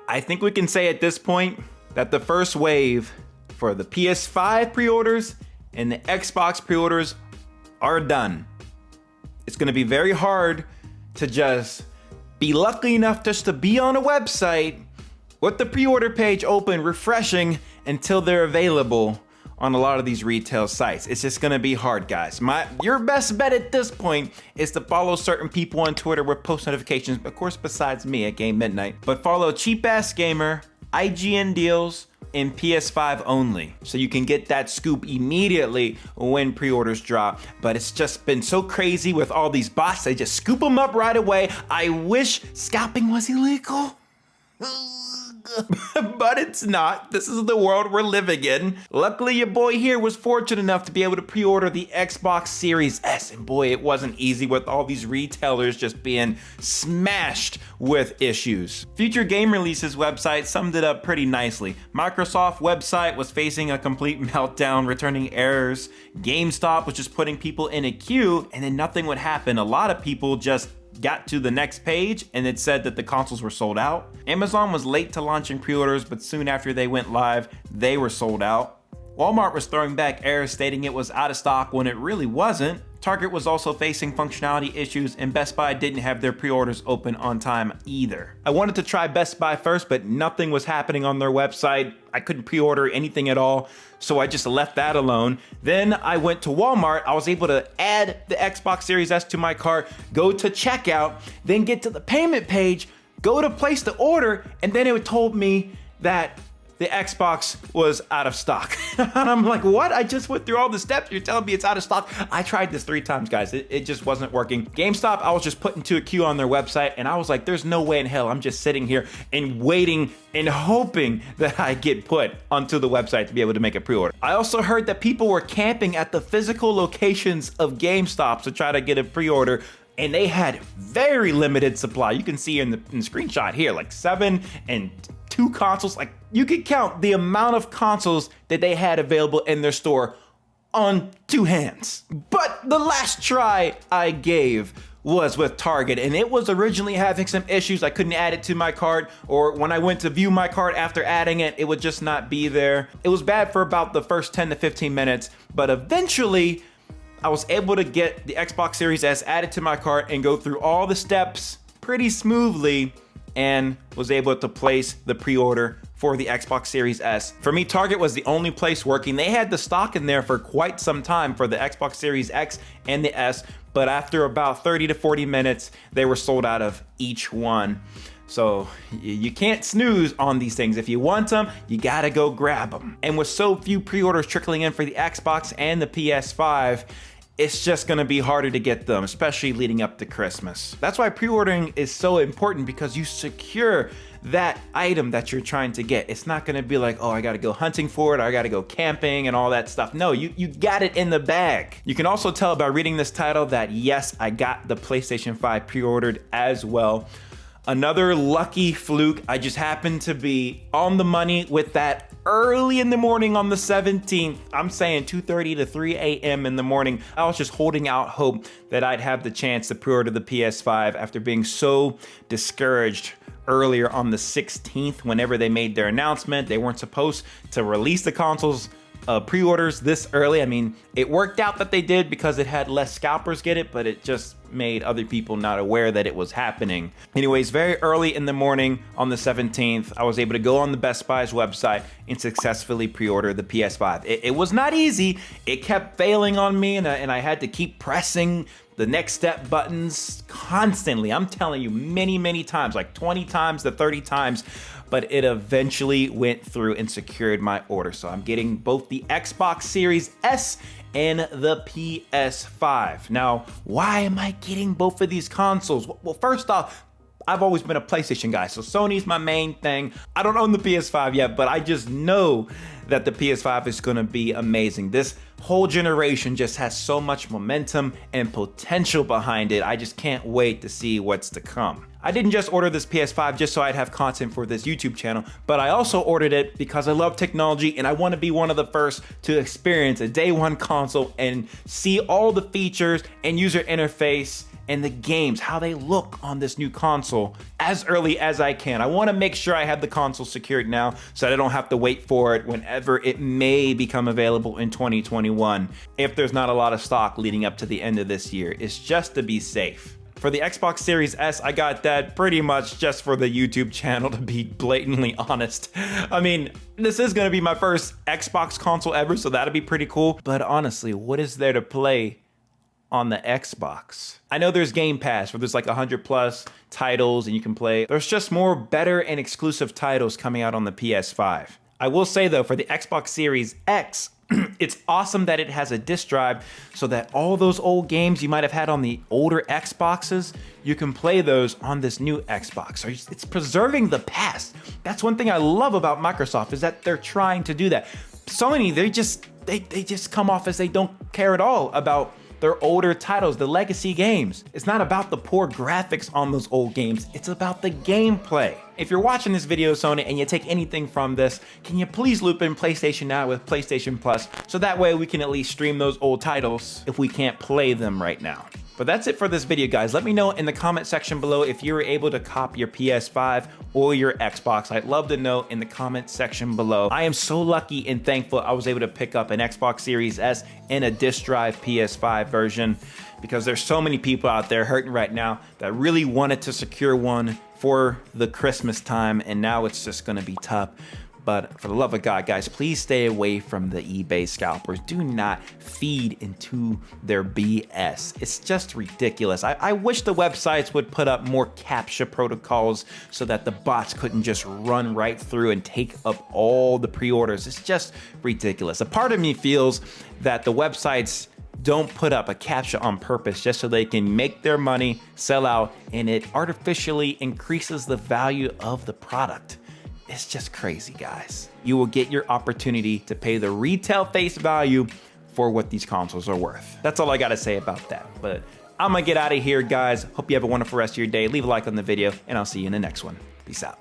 I think we can say at this point that the first wave for the PS5 pre-orders and the Xbox pre-orders are done. It's gonna be very hard to just be lucky enough just to be on a website with the pre-order page open, refreshing until they're available on a lot of these retail sites. It's just gonna be hard, guys. Your best bet at this point is to follow certain people on Twitter with post notifications, of course, besides me at Game Midnight. But follow Cheap Ass Gamer, IGN Deals, and PS5 only, so you can get that scoop immediately when pre-orders drop. But it's just been so crazy with all these bots, they just scoop them up right away. I wish scalping was illegal. But it's not. This is the world we're living in. Luckily, your boy here was fortunate enough to be able to pre-order the Xbox Series S, and boy, it wasn't easy with all these retailers just being smashed with issues. Future Game Releases website summed it up pretty nicely. Microsoft website was facing a complete meltdown, returning errors. GameStop was just putting people in a queue, and then nothing would happen. A lot of people just got to the next page and it said that the consoles were sold out. Amazon was late to launching pre-orders, but soon after they went live, they were sold out. Walmart was throwing back errors stating it was out of stock when it really wasn't. Target was also facing functionality issues, and Best Buy didn't have their pre-orders open on time either. I wanted to try Best Buy first, but nothing was happening on their website. I couldn't pre-order anything at all, so I just left that alone. Then I went to Walmart. I was able to add the Xbox Series S to my cart, go to checkout, then get to the payment page, go to place the order, and then it told me that the Xbox was out of stock. And I'm like, what? I just went through all the steps. You're telling me it's out of stock? I tried this 3 times, guys. It just wasn't working. GameStop, I was just put into a queue on their website, and I was like, there's no way in hell I'm just sitting here and waiting and hoping that I get put onto the website to be able to make a pre-order. I also heard that people were camping at the physical locations of GameStop to try to get a pre-order, and they had very limited supply. You can see in the screenshot here, like 7 and 2 consoles. Like, you could count the amount of consoles that they had available in their store on 2 hands. But the last try I gave was with Target, and it was originally having some issues. I couldn't add it to my cart, or when I went to view my cart after adding it, it would just not be there. It was bad for about the first 10 to 15 minutes, but eventually I was able to get the Xbox Series S added to my cart and go through all the steps pretty smoothly, and was able to place the pre-order for the Xbox Series S. For me, Target was the only place working. They had the stock in there for quite some time for the Xbox Series X and the S, but after about 30 to 40 minutes, they were sold out of each one. So you can't snooze on these things. If you want them, you gotta go grab them. And with so few pre-orders trickling in for the Xbox and the PS5, it's just gonna be harder to get them, especially leading up to Christmas. That's why pre-ordering is so important, because you secure that item that you're trying to get. It's not gonna be like, oh, I gotta go hunting for it, or I gotta go camping and all that stuff. No, you got it in the bag. You can also tell by reading this title that yes, I got the PlayStation 5 pre-ordered as well. Another lucky fluke. I just happened to be on the money with that early in the morning on the 17th. I'm saying 2:30 to 3 a.m. in the morning. I was just holding out hope that I'd have the chance to pre-order the PS5 after being so discouraged earlier on the 16th whenever they made their announcement. They weren't supposed to release the consoles pre-orders this early. I mean, it worked out that they did because it had less scalpers get it, but it just made other people not aware that it was happening. Anyways, very early in the morning on the 17th, I was able to go on the Best Buy's website and successfully pre-order the PS5. It was not easy. It kept failing on me, and I had to keep pressing the next step buttons constantly. I'm telling you, many times, like 20 times to 30 times, but it eventually went through and secured my order. So I'm getting both the Xbox Series S and the PS5. Now, why am I getting both of these consoles? Well, first off, I've always been a PlayStation guy, so Sony's my main thing. I don't own the PS5 yet, but I just know that the PS5 is gonna be amazing. This whole generation just has so much momentum and potential behind it. I just can't wait to see what's to come. I didn't just order this PS5 just so I'd have content for this YouTube channel, but I also ordered it because I love technology and I want to be one of the first to experience a day one console and see all the features and user interface and the games, how they look on this new console as early as I can. I want to make sure I have the console secured now so that I don't have to wait for it whenever it may become available in 2021 if there's not a lot of stock leading up to the end of this year. It's just to be safe. For the Xbox Series S, I got that pretty much just for the YouTube channel, to be blatantly honest. I mean, this is gonna be my first Xbox console ever, so that'll be pretty cool. But honestly, what is there to play on the Xbox? I know there's Game Pass where there's like 100+ titles and you can play. There's just more better and exclusive titles coming out on the PS5. I will say though, for the Xbox Series X, it's awesome that it has a disk drive so that all those old games you might have had on the older Xboxes, you can play those on this new Xbox. So it's preserving the past. That's one thing I love about Microsoft, is that they're trying to do that. Sony, they just come off as they don't care at all about their older titles, the legacy games. It's not about the poor graphics on those old games, it's about the gameplay. If you're watching this video, Sony, and you take anything from this, can you please loop in PlayStation Now with PlayStation Plus, so that way we can at least stream those old titles if we can't play them right now. But that's it for this video, guys. Let me know in the comment section below if you were able to cop your PS5 or your Xbox. I'd love to know in the comment section below. I am so lucky and thankful I was able to pick up an Xbox Series S and a disc drive PS5 version, because there's so many people out there hurting right now that really wanted to secure one for the Christmas time, and now it's just gonna be tough. But for the love of God, guys, please stay away from the eBay scalpers. Do not feed into their BS. It's just ridiculous. I wish the websites would put up more CAPTCHA protocols so that the bots couldn't just run right through and take up all the pre-orders. It's just ridiculous. A part of me feels that the websites don't put up a CAPTCHA on purpose just so they can make their money, sell out, and it artificially increases the value of the product. It's just crazy, guys. You will get your opportunity to pay the retail face value for what these consoles are worth. That's all I gotta say about that. But I'm gonna get out of here, guys. Hope you have a wonderful rest of your day. Leave a like on the video, and I'll see you in the next one. Peace out.